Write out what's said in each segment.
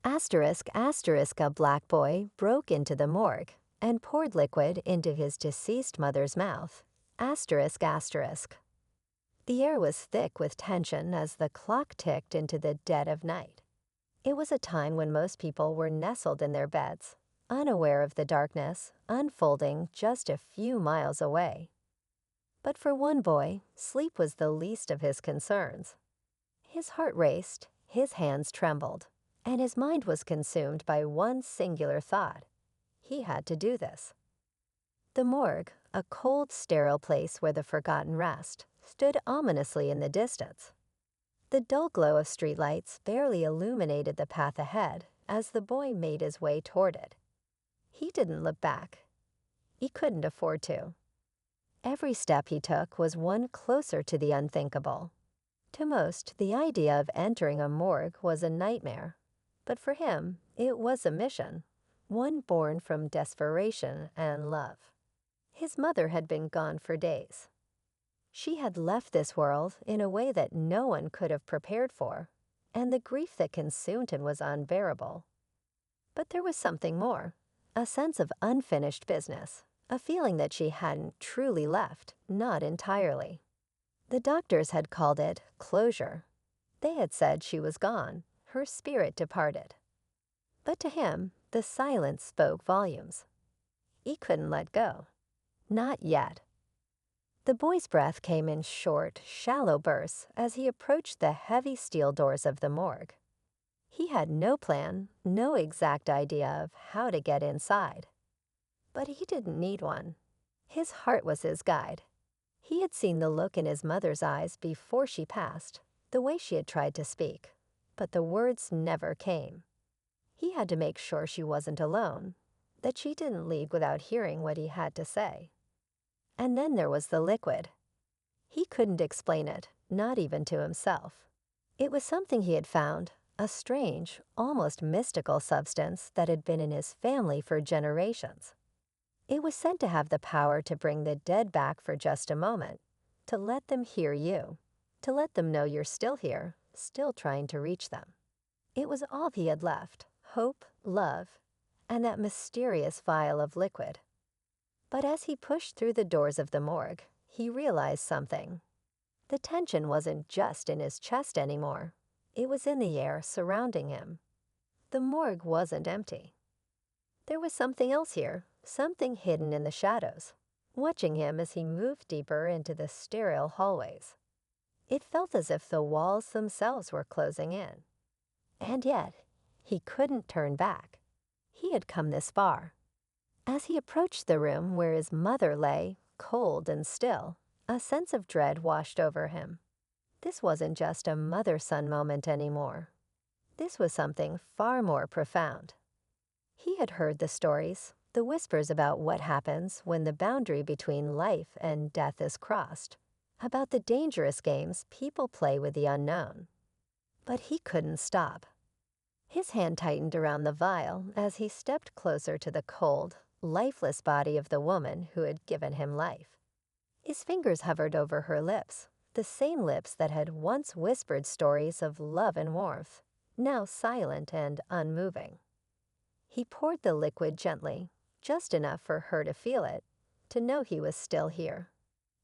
Asterisk asterisk a black boy broke into the morgue and poured liquid into his deceased mother's mouth. Asterisk asterisk. The air was thick with tension as the clock ticked into the dead of night. It was a time when most people were nestled in their beds, unaware of the darkness unfolding just a few miles away. But for one boy, sleep was the least of his concerns. His heart raced, his hands trembled, and his mind was consumed by one singular thought. He had to do this. The morgue, a cold, sterile place where the forgotten rest, stood ominously in the distance. The dull glow of streetlights barely illuminated the path ahead as the boy made his way toward it. He didn't look back. He couldn't afford to. Every step he took was one closer to the unthinkable. To most, the idea of entering a morgue was a nightmare, but for him, it was a mission, one born from desperation and love. His mother had been gone for days. She had left this world in a way that no one could have prepared for, and the grief that consumed him was unbearable. But there was something more, a sense of unfinished business, a feeling that she hadn't truly left, not entirely. The doctors had called it closure. They had said she was gone, her spirit departed. But to him, the silence spoke volumes. He couldn't let go. Not yet. The boy's breath came in short, shallow bursts as he approached the heavy steel doors of the morgue. He had no plan, no exact idea of how to get inside. But he didn't need one. His heart was his guide. He had seen the look in his mother's eyes before she passed, the way she had tried to speak, but the words never came. He had to make sure she wasn't alone, that she didn't leave without hearing what he had to say. And then there was the liquid. He couldn't explain it, not even to himself. It was something he had found, a strange, almost mystical substance that had been in his family for generations. It was said to have the power to bring the dead back for just a moment, to let them hear you, to let them know you're still here, still trying to reach them. It was all he had left, hope, love, and that mysterious vial of liquid. But as he pushed through the doors of the morgue, he realized something. The tension wasn't just in his chest anymore. It was in the air surrounding him. The morgue wasn't empty. There was something else here, something hidden in the shadows, watching him as he moved deeper into the sterile hallways. It felt as if the walls themselves were closing in. And yet, he couldn't turn back. He had come this far. As he approached the room where his mother lay, cold and still, a sense of dread washed over him. This wasn't just a mother-son moment anymore. This was something far more profound. He had heard the stories, the whispers about what happens when the boundary between life and death is crossed, about the dangerous games people play with the unknown. But he couldn't stop. His hand tightened around the vial as he stepped closer to the cold, lifeless body of the woman who had given him life. His fingers hovered over her lips, the same lips that had once whispered stories of love and warmth, now silent and unmoving. He poured the liquid gently, just enough for her to feel it, to know he was still here.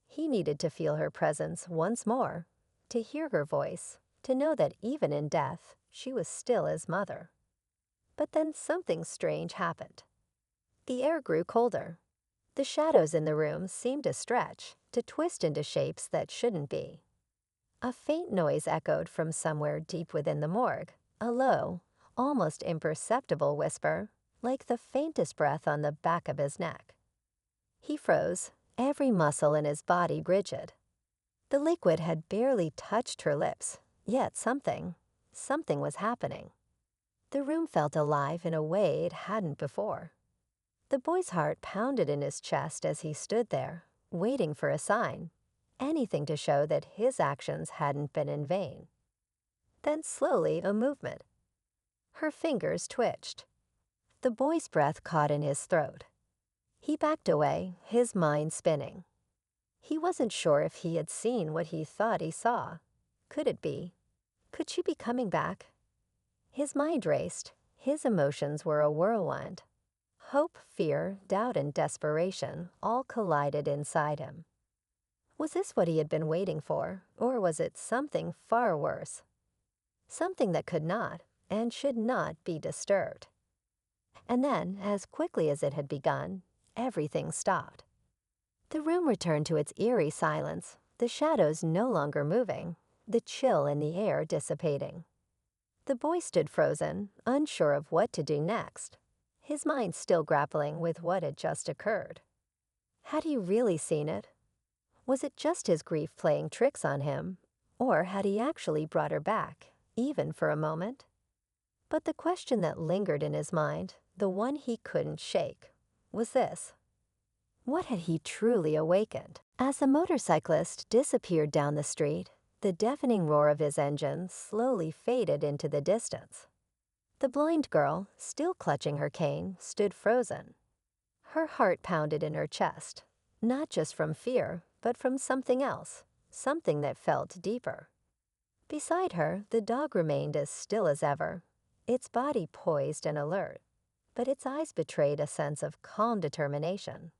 He needed to feel her presence once more, to hear her voice, to know that even in death, she was still his mother. But then something strange happened. The air grew colder. The shadows in the room seemed to stretch, to twist into shapes that shouldn't be. A faint noise echoed from somewhere deep within the morgue, a low, almost imperceptible whisper, like the faintest breath on the back of his neck. He froze, every muscle in his body rigid. The liquid had barely touched her lips, yet something was happening. The room felt alive in a way it hadn't before. The boy's heart pounded in his chest as he stood there, waiting for a sign, anything to show that his actions hadn't been in vain. Then slowly a movement. Her fingers twitched. The boy's breath caught in his throat. He backed away, his mind spinning. He wasn't sure if he had seen what he thought he saw. Could it be? Could she be coming back? His mind raced. His emotions were a whirlwind. Hope, fear, doubt, and desperation all collided inside him. Was this what he had been waiting for, or was it something far worse? Something that could not and should not be disturbed. And then, as quickly as it had begun, everything stopped. The room returned to its eerie silence, the shadows no longer moving, the chill in the air dissipating. The boy stood frozen, unsure of what to do next, his mind still grappling with what had just occurred. Had he really seen it? Was it just his grief playing tricks on him, or had he actually brought her back, even for a moment? But the question that lingered in his mind, the one he couldn't shake, was this. What had he truly awakened? As the motorcyclist disappeared down the street, the deafening roar of his engine slowly faded into the distance. The blind girl, still clutching her cane, stood frozen. Her heart pounded in her chest, not just from fear, but from something else, something that felt deeper. Beside her, the dog remained as still as ever, its body poised and alert, but its eyes betrayed a sense of calm determination.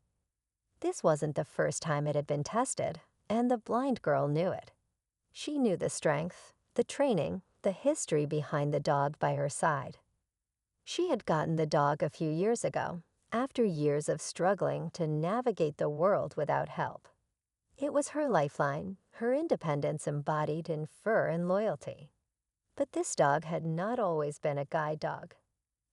This wasn't the first time it had been tested, and the blind girl knew it. She knew the strength, the training, the history behind the dog by her side. She had gotten the dog a few years ago, after years of struggling to navigate the world without help. It was her lifeline, her independence embodied in fur and loyalty. But this dog had not always been a guide dog.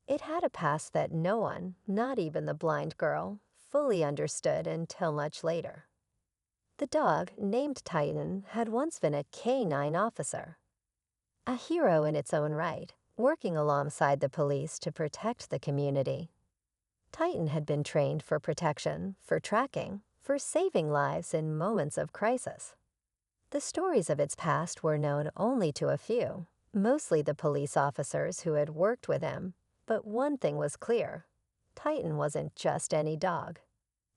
It had a past that no one, not even the blind girl, fully understood until much later. The dog, named Titan, had once been a K-9 officer. A hero in its own right, working alongside the police to protect the community. Titan had been trained for protection, for tracking, for saving lives in moments of crisis. The stories of its past were known only to a few, mostly the police officers who had worked with him, but one thing was clear. Titan wasn't just any dog.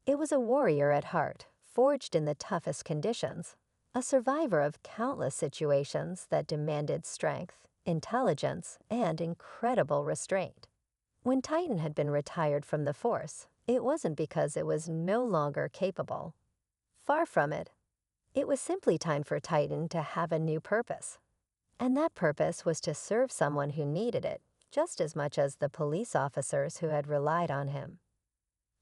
It was a warrior at heart, forged in the toughest conditions, a survivor of countless situations that demanded strength, intelligence, and incredible restraint. When Titan had been retired from the force, it wasn't because it was no longer capable. Far from it. It was simply time for Titan to have a new purpose. And that purpose was to serve someone who needed it, just as much as the police officers who had relied on him.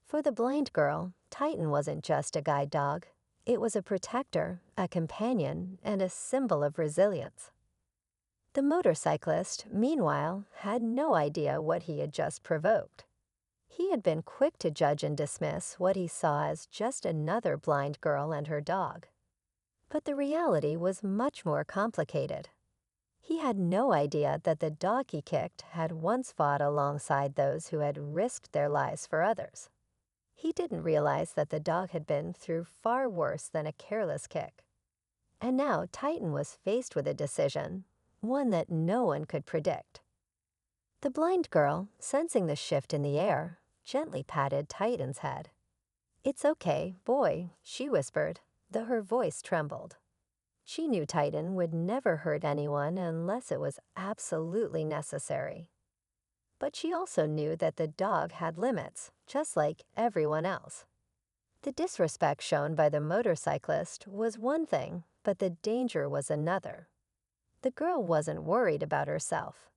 For the blind girl, Titan wasn't just a guide dog. It was a protector, a companion, and a symbol of resilience. The motorcyclist, meanwhile, had no idea what he had just provoked. He had been quick to judge and dismiss what he saw as just another blind girl and her dog. But the reality was much more complicated. He had no idea that the dog he kicked had once fought alongside those who had risked their lives for others. He didn't realize that the dog had been through far worse than a careless kick. And now Titan was faced with a decision, one that no one could predict. The blind girl, sensing the shift in the air, gently patted Titan's head. "It's okay, boy," she whispered, though her voice trembled. She knew Titan would never hurt anyone unless it was absolutely necessary. But she also knew that the dog had limits, just like everyone else. The disrespect shown by the motorcyclist was one thing, but the danger was another. The girl wasn't worried about herself.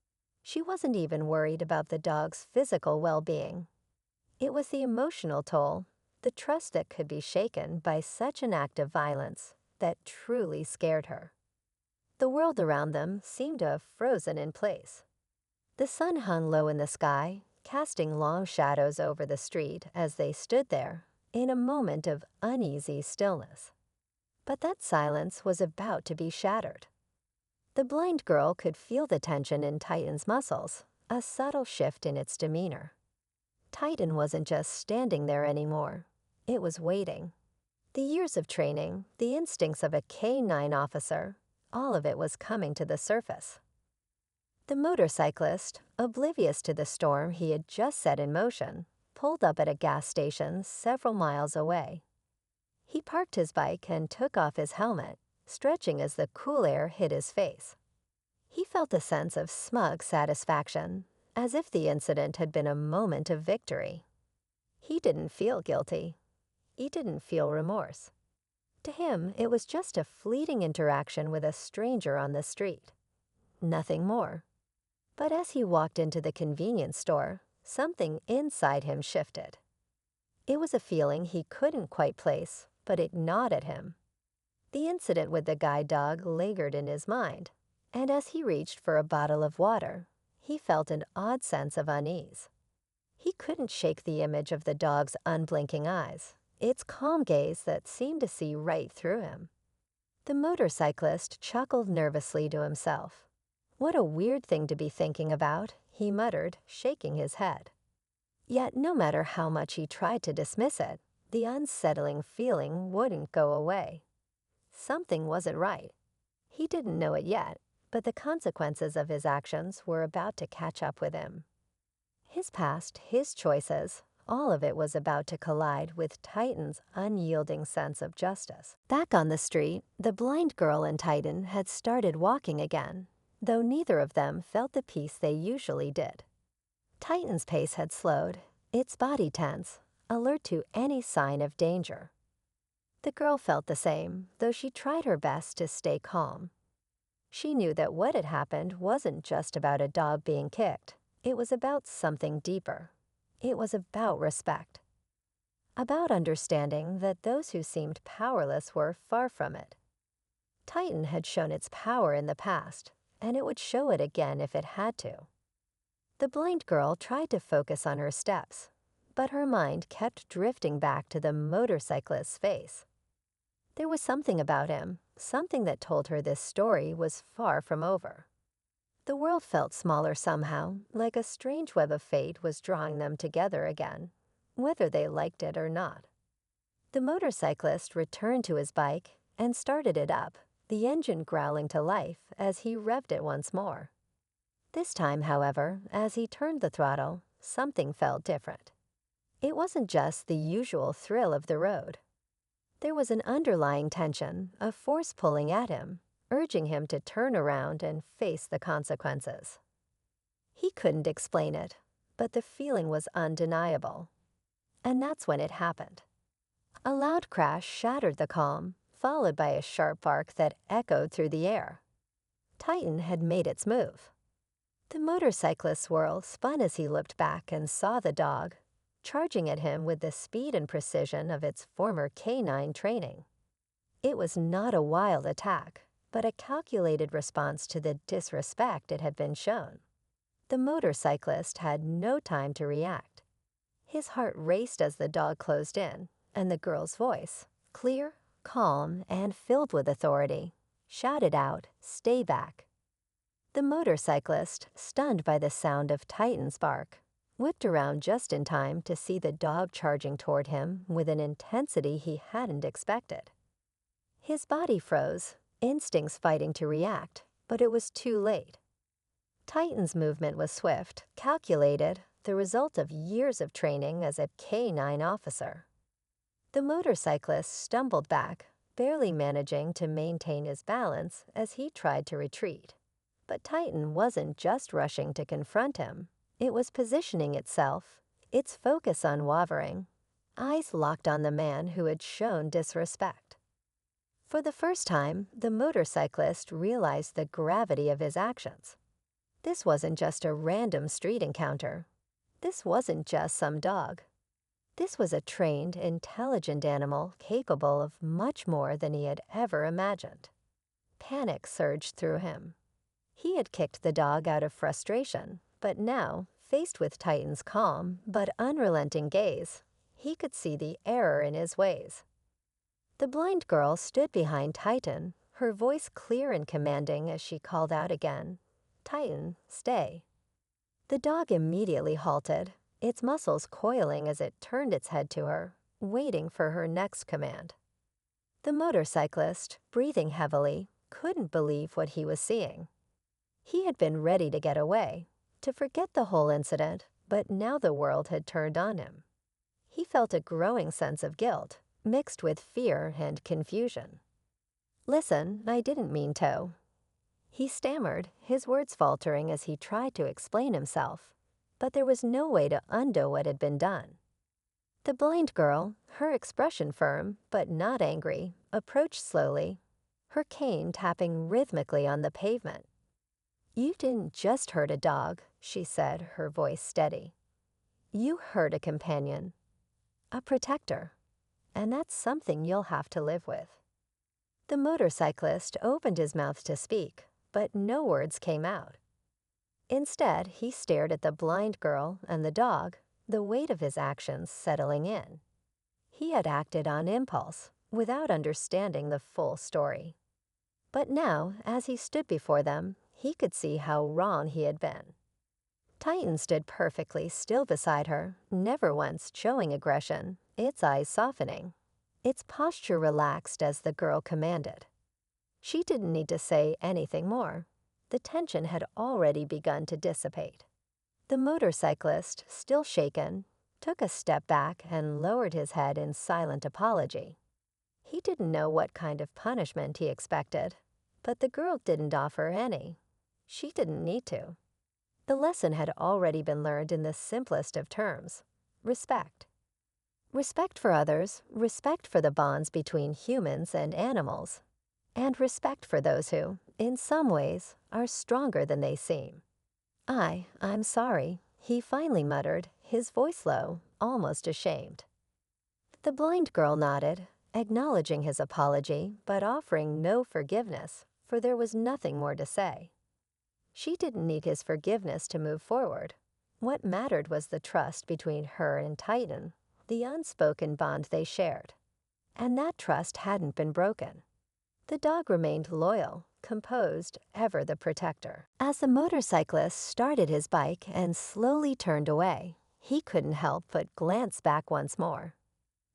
She wasn't even worried about the dog's physical well-being. It was the emotional toll, the trust that could be shaken by such an act of violence, that truly scared her. The world around them seemed to have frozen in place. The sun hung low in the sky, casting long shadows over the street as they stood there, in a moment of uneasy stillness. But that silence was about to be shattered. The blind girl could feel the tension in Titan's muscles, a subtle shift in its demeanor. Titan wasn't just standing there anymore. It was waiting. The years of training, the instincts of a K-9 officer, all of it was coming to the surface. The motorcyclist, oblivious to the storm he had just set in motion, pulled up at a gas station several miles away. He parked his bike and took off his helmet, stretching as the cool air hit his face. He felt a sense of smug satisfaction, as if the incident had been a moment of victory. He didn't feel guilty. He didn't feel remorse. To him, it was just a fleeting interaction with a stranger on the street. Nothing more. But as he walked into the convenience store, something inside him shifted. It was a feeling he couldn't quite place, but it gnawed at him. The incident with the guide dog lingered in his mind, and as he reached for a bottle of water, he felt an odd sense of unease. He couldn't shake the image of the dog's unblinking eyes, its calm gaze that seemed to see right through him. The motorcyclist chuckled nervously to himself. "What a weird thing to be thinking about," he muttered, shaking his head. Yet no matter how much he tried to dismiss it, the unsettling feeling wouldn't go away. Something wasn't right. He didn't know it yet, but the consequences of his actions were about to catch up with him. His past, his choices, all of it was about to collide with Titan's unyielding sense of justice. Back on the street, the blind girl and Titan had started walking again, though neither of them felt the peace they usually did. Titan's pace had slowed, its body tense, alert to any sign of danger. The girl felt the same, though she tried her best to stay calm. She knew that what had happened wasn't just about a dog being kicked. It was about something deeper. It was about respect. About understanding that those who seemed powerless were far from it. Titan had shown its power in the past, and it would show it again if it had to. The blind girl tried to focus on her steps, but her mind kept drifting back to the motorcyclist's face. There was something about him, something that told her this story was far from over. The world felt smaller somehow, like a strange web of fate was drawing them together again, whether they liked it or not. The motorcyclist returned to his bike and started it up, the engine growling to life as he revved it once more. This time, however, as he turned the throttle, something felt different. It wasn't just the usual thrill of the road. There was an underlying tension, a force pulling at him, urging him to turn around and face the consequences. He couldn't explain it, but the feeling was undeniable. And that's when it happened. A loud crash shattered the calm, followed by a sharp bark that echoed through the air. Titan had made its move. The motorcyclist's whirl spun as he looked back and saw the dog, charging at him with the speed and precision of its former canine training. It was not a wild attack, but a calculated response to the disrespect it had been shown. The motorcyclist had no time to react. His heart raced as the dog closed in, and the girl's voice, clear, calm, and filled with authority, shouted out, "Stay back." The motorcyclist, stunned by the sound of Titan's bark, whipped around just in time to see the dog charging toward him with an intensity he hadn't expected. His body froze, instincts fighting to react, but it was too late. Titan's movement was swift, calculated, the result of years of training as a canine officer. The motorcyclist stumbled back, barely managing to maintain his balance as he tried to retreat. But Titan wasn't just rushing to confront him. It was positioning itself, its focus unwavering, eyes locked on the man who had shown disrespect. For the first time, the motorcyclist realized the gravity of his actions. This wasn't just a random street encounter. This wasn't just some dog. This was a trained, intelligent animal capable of much more than he had ever imagined. Panic surged through him. He had kicked the dog out of frustration, but now, faced with Titan's calm but unrelenting gaze, he could see the error in his ways. The blind girl stood behind Titan, her voice clear and commanding as she called out again, "Titan, stay." The dog immediately halted, its muscles coiling as it turned its head to her, waiting for her next command. The motorcyclist, breathing heavily, couldn't believe what he was seeing. He had been ready to get away, to forget the whole incident, but now the world had turned on him. He felt a growing sense of guilt, mixed with fear and confusion. "Listen, I didn't mean to." He stammered, his words faltering as he tried to explain himself. but there was no way to undo what had been done. The blind girl, her expression firm but not angry, approached slowly, her cane tapping rhythmically on the pavement. "You didn't just hurt a dog," she said, her voice steady. "You hurt a companion, a protector, and that's something you'll have to live with." The motorcyclist opened his mouth to speak, but no words came out. Instead, he stared at the blind girl and the dog, the weight of his actions settling in. He had acted on impulse, without understanding the full story. But now, as he stood before them, he could see how wrong he had been. Titan stood perfectly still beside her, never once showing aggression, its eyes softening, its posture relaxed as the girl commanded. She didn't need to say anything more. The tension had already begun to dissipate. The motorcyclist, still shaken, took a step back and lowered his head in silent apology. He didn't know what kind of punishment he expected, but the girl didn't offer any. She didn't need to. The lesson had already been learned in the simplest of terms: respect. Respect for others, respect for the bonds between humans and animals, and respect for those who, in some ways, are stronger than they seem. I'm sorry," he finally muttered, his voice low, almost ashamed. The blind girl nodded, acknowledging his apology but offering no forgiveness, for there was nothing more to say. She didn't need his forgiveness to move forward. What mattered was the trust between her and Titan, the unspoken bond they shared. And that trust hadn't been broken. The dog remained loyal, composed, ever the protector. As the motorcyclist started his bike and slowly turned away, he couldn't help but glance back once more.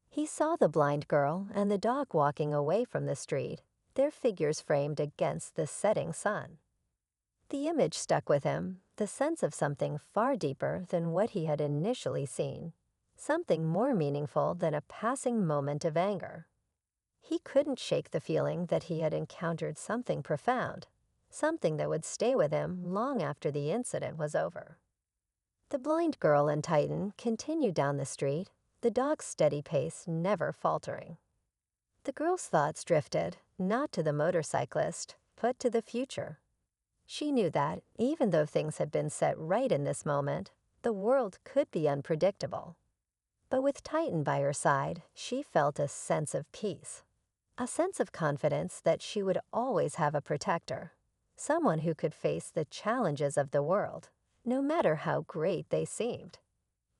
He saw the blind girl and the dog walking away from the street, their figures framed against the setting sun. The image stuck with him, the sense of something far deeper than what he had initially seen, something more meaningful than a passing moment of anger. He couldn't shake the feeling that he had encountered something profound, something that would stay with him long after the incident was over. The blind girl and Titan continued down the street, the dog's steady pace never faltering. The girl's thoughts drifted, not to the motorcyclist, but to the future. She knew that, even though things had been set right in this moment, the world could be unpredictable. But with Titan by her side, she felt a sense of peace. A sense of confidence that she would always have a protector, someone who could face the challenges of the world, no matter how great they seemed.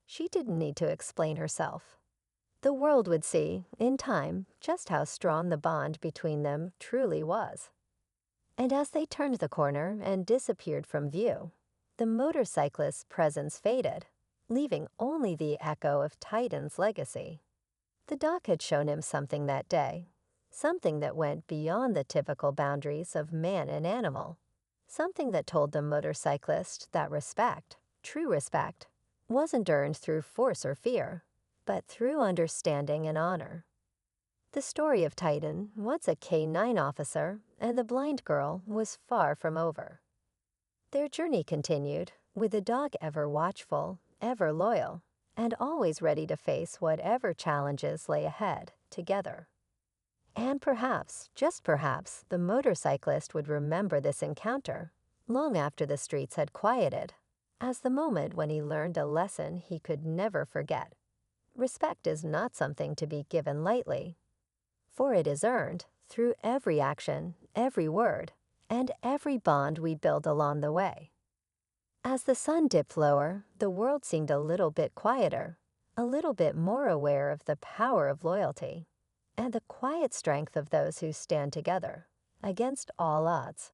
She didn't need to explain herself. The world would see, in time, just how strong the bond between them truly was. And as they turned the corner and disappeared from view, the motorcyclist's presence faded, leaving only the echo of Titan's legacy. The dog had shown him something that day, something that went beyond the typical boundaries of man and animal, something that told the motorcyclist that respect, true respect, wasn't earned through force or fear, but through understanding and honor. The story of Titan, once a K-9 officer, and the blind girl was far from over. Their journey continued, with the dog ever watchful, ever loyal, and always ready to face whatever challenges lay ahead, together. And perhaps, just perhaps, the motorcyclist would remember this encounter, long after the streets had quieted, as the moment when he learned a lesson he could never forget. Respect is not something to be given lightly, for it is earned through every action, every word, and every bond we build along the way. As the sun dipped lower, the world seemed a little bit quieter, a little bit more aware of the power of loyalty, and the quiet strength of those who stand together, against all odds.